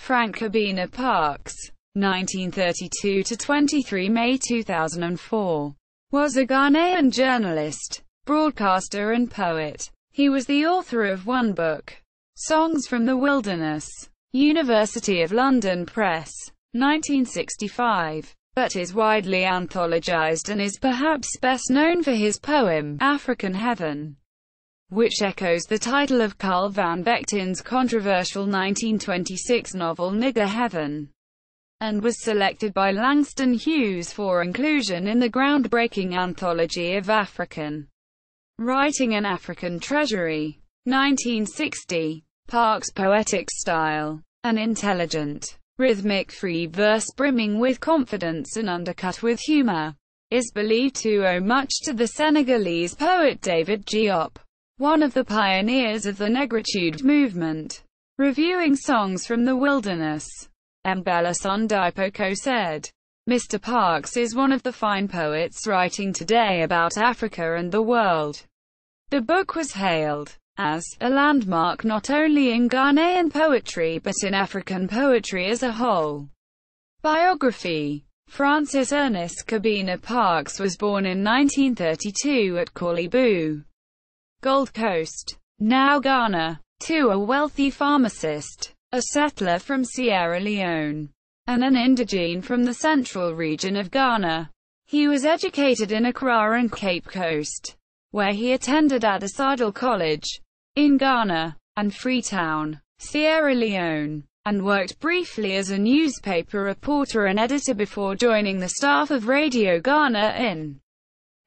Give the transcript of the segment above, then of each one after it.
Frank Kobina Parkes, 1932–23 May 2004, was a Ghanaian journalist, broadcaster and poet. He was the author of one book, Songs from the Wilderness, University of London Press, 1965, but is widely anthologized and is perhaps best known for his poem, African Heaven, which echoes the title of Carl Van Vechten's controversial 1926 novel Nigger Heaven, and was selected by Langston Hughes for inclusion in the groundbreaking anthology of African writing An African Treasury, 1960. Parkes' poetic style, an intelligent, rhythmic free verse brimming with confidence and undercut with humour, is believed to owe much to the Senegalese poet David Diop, one of the pioneers of the négritude movement. Reviewing Songs from the Wilderness, Mbella Sonne Dipoko said, "Mr. Parkes is one of the fine poets writing today about Africa and the world." The book was hailed as a landmark not only in Ghanaian poetry but in African poetry as a whole. Biography. Francis Ernest Kobina Parkes was born in 1932 at Korle-Bu, Gold Coast, now Ghana, to a wealthy pharmacist, a settler from Sierra Leone, and an indigene from the central region of Ghana. He was educated in Accra and Cape Coast, where he attended Adisadel College in Ghana, and Freetown, Sierra Leone, and worked briefly as a newspaper reporter and editor before joining the staff of Radio Ghana in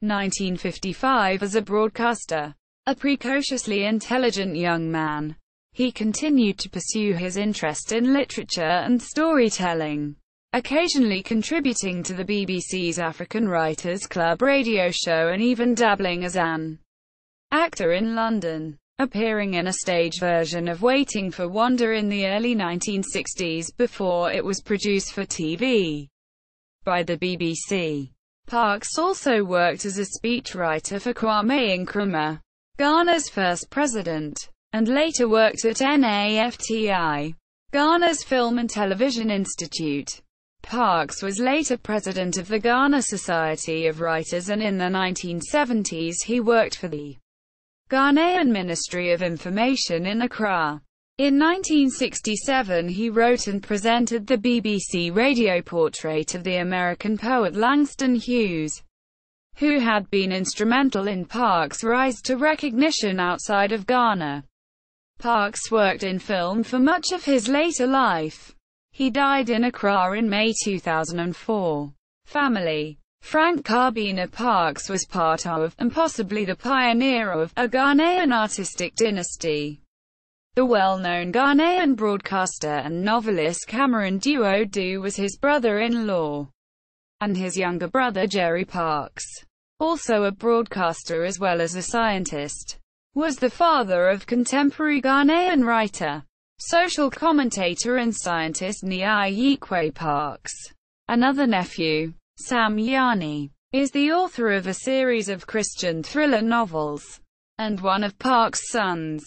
1955 as a broadcaster. A precociously intelligent young man, he continued to pursue his interest in literature and storytelling, occasionally contributing to the BBC's African Writers' Club radio show and even dabbling as an actor in London, appearing in a stage version of Waiting for Wonder in the early 1960s before it was produced for TV by the BBC. Parkes also worked as a speechwriter for Kwame Nkrumah, Ghana's first president, and later worked at NAFTI, Ghana's Film and Television Institute. Parkes was later president of the Ghana Society of Writers, and in the 1970s he worked for the Ghanaian Ministry of Information in Accra. In 1967 he wrote and presented the BBC radio portrait of the American poet Langston Hughes, who had been instrumental in Parkes' rise to recognition outside of Ghana. Parkes worked in film for much of his later life. He died in Accra in May 2004. Family. Frank Kobina Parkes was part of, and possibly the pioneer of, a Ghanaian artistic dynasty. The well-known Ghanaian broadcaster and novelist Cameron Duodu was his brother-in-law, and his younger brother Jerry Parkes, also a broadcaster as well as a scientist, was the father of contemporary Ghanaian writer, social commentator and scientist Nyikwe Parkes. Another nephew, Sam Yanni, is the author of a series of Christian thriller novels, and one of Parkes' sons,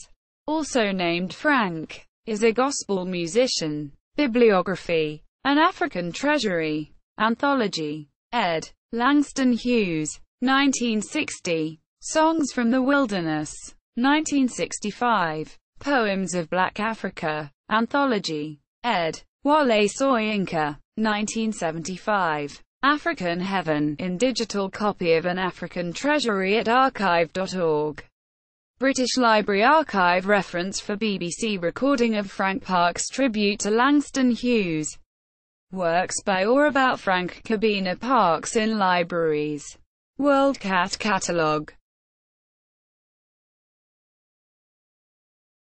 also named Frank, is a gospel musician. Bibliography. An African Treasury. Anthology. Ed. Langston Hughes. 1960. Songs from the Wilderness. 1965. Poems of Black Africa. Anthology. Ed. Wale Soyinka. 1975. African Heaven, in digital copy of An African Treasury at archive.org. British Library Archive reference for BBC recording of Frank Parkes' tribute to Langston Hughes. Works by or about Frank Kobina Parkes in libraries. WorldCat Catalogue.